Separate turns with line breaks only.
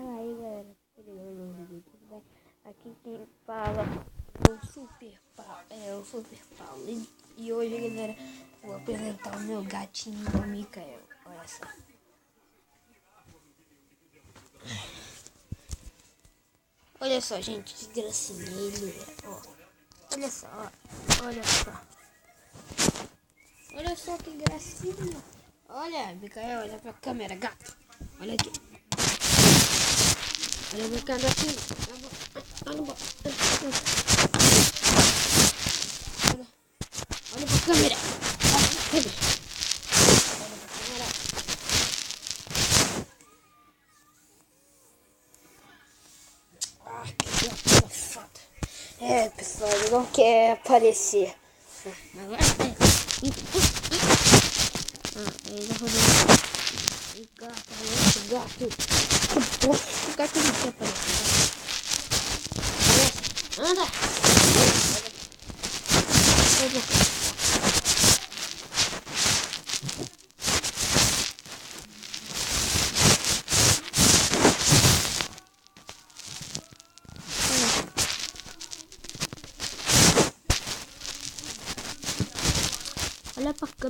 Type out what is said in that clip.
Fala aí, galera. Tudo bem? Aqui quem fala é o Super Paulo. E hoje, galera, vou apresentar o meu gatinho, o Mikael. Olha só. Olha só, gente, que gracinha ele é. Ó. Olha só, ó. Olha só. Olha só que gracinha. Olha, Mikael, olha pra câmera, gato. Olha aqui. Olha pra cá, gatinho. Olha pra câmera. Olha pra câmera. Ah, que safado. É, pessoal, ele não quer aparecer. Agora ele tá rodando. O gato. O gato não quer aparecer. Anda! Olha pra câmera.